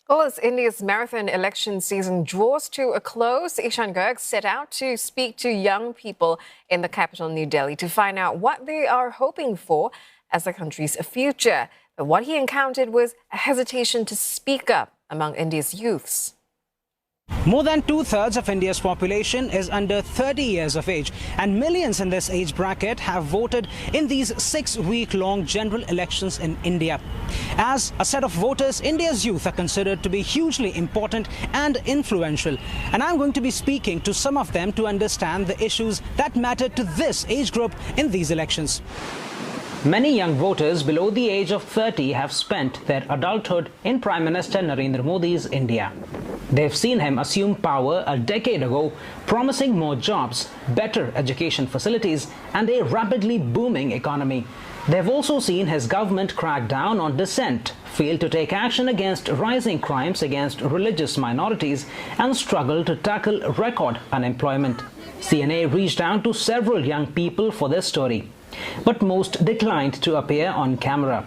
Well, as India's marathon election season draws to a close, Ishan Garg set out to speak to young people in the capital, New Delhi, to find out what they are hoping for as the country's future. But what he encountered was a hesitation to speak up among India's youths. More than two-thirds of India's population is under 30 years of age, and millions in this age bracket have voted in these 6-week-long general elections in India. As a set of voters, India's youth are considered to be hugely important and influential, and I'm going to be speaking to some of them to understand the issues that matter to this age group in these elections. Many young voters below the age of 30 have spent their adulthood in Prime Minister Narendra Modi's India. They've seen him assume power a decade ago, promising more jobs, better education facilities, and a rapidly booming economy. They've also seen his government crack down on dissent, fail to take action against rising crimes against religious minorities, and struggle to tackle record unemployment. CNA reached out to several young people for this story, but most declined to appear on camera.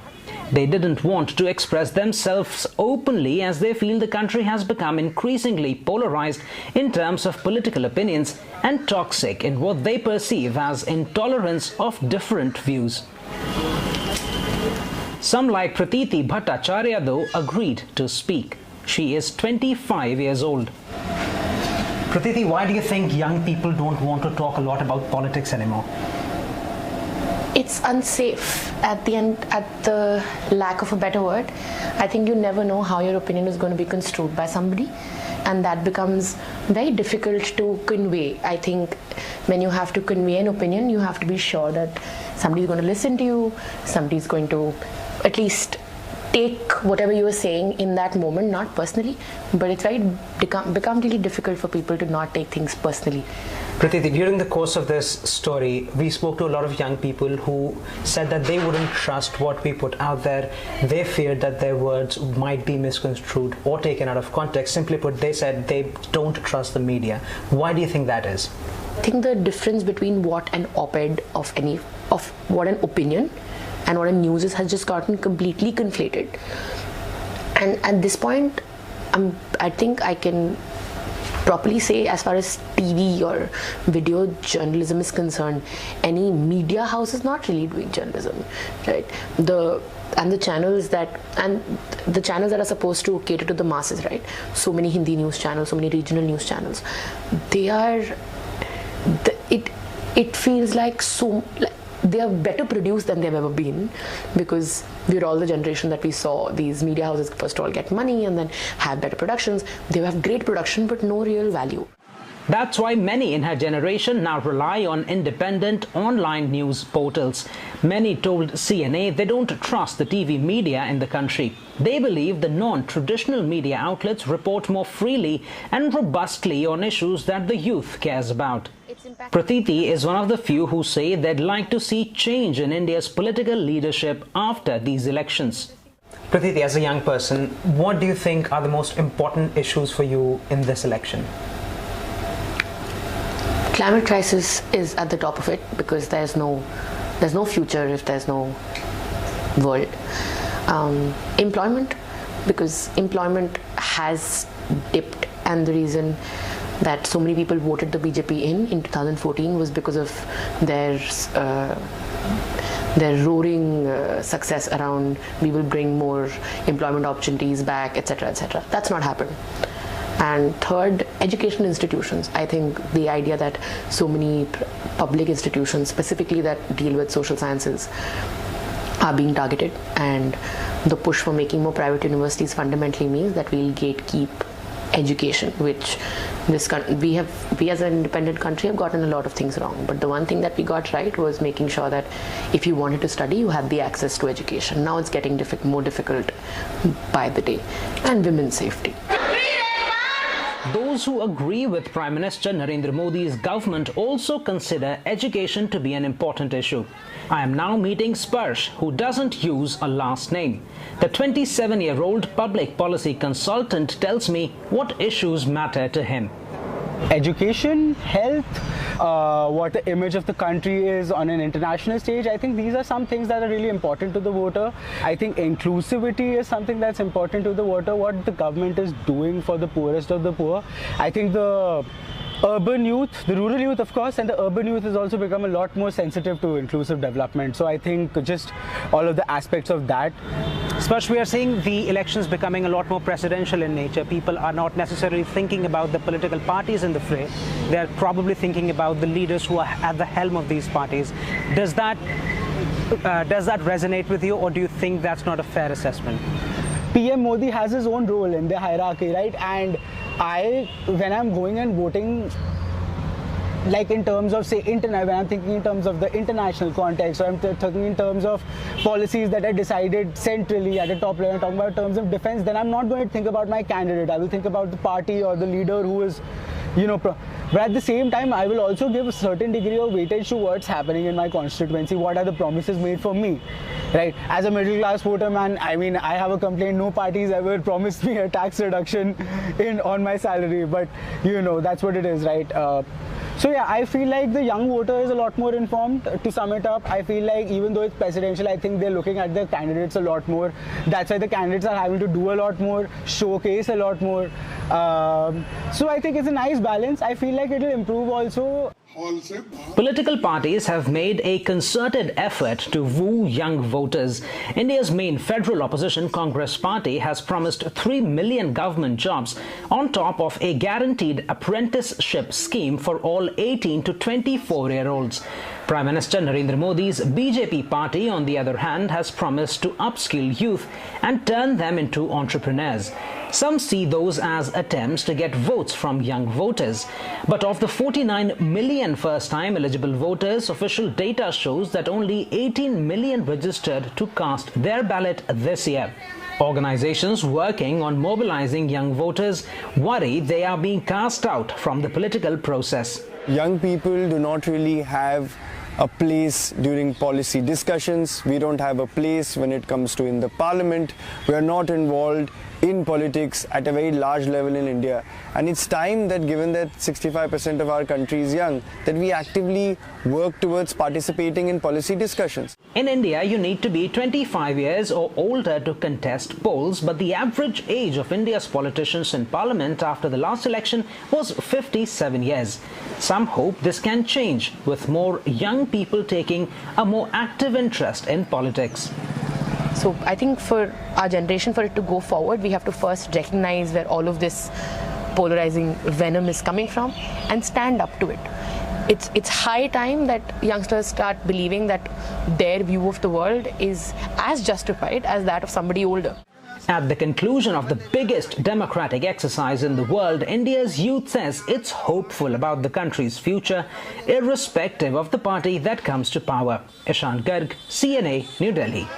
They didn't want to express themselves openly as they feel the country has become increasingly polarized in terms of political opinions and toxic in what they perceive as intolerance of different views. Some like Pratiti Bhattacharya though agreed to speak. She is 25 years old. Pratiti, why do you think young people don't want to talk a lot about politics anymore? It's unsafe at the lack of a better word. I think you never know how your opinion is going to be construed by somebody, and that becomes very difficult to convey. I think when you have to convey an opinion, you have to be sure that somebody's going to listen to you, somebody's going to at least take whatever you are saying in that moment, not personally, but it's become really difficult for people to not take things personally. Pratiti, during the course of this story, we spoke to a lot of young people who said that they wouldn't trust what we put out there. They feared that their words might be misconstrued or taken out of context. Simply put, they said they don't trust the media. Why do you think that is? I think the difference between what an op-ed of what an opinion and what a news is has just gotten completely conflated. And at this point, I think I can properly say, as far as TV or video journalism is concerned, any media house is not really doing journalism, right? The channels that are supposed to cater to the masses, right? So many Hindi news channels, so many regional news channels. It feels like they are better produced than they've ever been, because we're all the generation that we saw these media houses first of all get money and then have better productions. They have great production but no real value. That's why many in her generation now rely on independent online news portals. Many told CNA they don't trust the TV media in the country. They believe the non-traditional media outlets report more freely and robustly on issues that the youth cares about. Pratiti is one of the few who say they'd like to see change in India's political leadership after these elections. Pratiti, as a young person, what do you think are the most important issues for you in this election? Climate crisis is at the top of it, because there's no future if there's no world. Employment, because employment has dipped, and the reason that so many people voted the BJP in 2014 was because of their roaring success around we will bring more employment opportunities back, etc., etc. That's not happened. And third, education institutions. I think the idea that so many public institutions, specifically that deal with social sciences, are being targeted, and the push for making more private universities fundamentally means that we'll gatekeep education, which we as an independent country have gotten a lot of things wrong. But the one thing that we got right was making sure that if you wanted to study, you had the access to education. Now it's getting more difficult by the day. And women's safety. Those who agree with Prime Minister Narendra Modi's government also consider education to be an important issue. I am now meeting Sparsh, who doesn't use a last name. The 27-year-old public policy consultant tells me what issues matter to him. education, health, what the image of the country is on an international stage. I think these are some things that are really important to the voter. I think inclusivity is something that's important to the voter, what the government is doing for the poorest of the poor. I think the urban youth, the rural youth of course, and the urban youth has also become a lot more sensitive to inclusive development. So I think just all of the aspects of that. Sparsh, we are seeing the elections becoming a lot more presidential in nature. People are not necessarily thinking about the political parties in the fray. They're probably thinking about the leaders who are at the helm of these parties. Does that resonate with you, or do you think that's not a fair assessment? PM Modi has his own role in the hierarchy, right? And when I'm going and voting, like in terms of say when I'm thinking in terms of the international context, or I'm thinking in terms of policies that are decided centrally at the top level, I'm talking about terms of defense, then I'm not going to think about my candidate. I will think about the party or the leader who is, but at the same time, I will also give a certain degree of weightage to what's happening in my constituency. What are the promises made for me, right? As a middle class voter, man, I mean, I have a complaint. No parties ever promised me a tax reduction on my salary, but that's what it is, right? So yeah, I feel like the young voter is a lot more informed. To sum it up, I feel like even though it's presidential, I think they're looking at the candidates a lot more. That's why the candidates are having to do a lot more, showcase a lot more. So I think it's a nice balance. I feel like it will improve also. Political parties have made a concerted effort to woo young voters. India's main federal opposition, Congress Party, has promised 3 million government jobs on top of a guaranteed apprenticeship scheme for all 18 to 24-year-olds. Prime Minister Narendra Modi's BJP party, on the other hand, has promised to upskill youth and turn them into entrepreneurs. Some see those as attempts to get votes from young voters. But of the 49 million first-time eligible voters, official data shows that only 18 million registered to cast their ballot this year. Organizations working on mobilizing young voters worry they are being cast out from the political process. Young people do not really have a place during policy discussions. We don't have a place when it comes to in the parliament. We are not involved in politics at a very large level in India. And it's time that, given that 65% of our country is young, that we actively work towards participating in policy discussions. In India, you need to be 25 years or older to contest polls, but the average age of India's politicians in parliament after the last election was 57 years. Some hope this can change, with more young people taking a more active interest in politics. So I think for our generation, for it to go forward, we have to first recognize where all of this polarizing venom is coming from and stand up to it. It's high time that youngsters start believing that their view of the world is as justified as that of somebody older. At the conclusion of the biggest democratic exercise in the world, India's youth says it's hopeful about the country's future, irrespective of the party that comes to power. Ishan, Garg, CNA, New Delhi.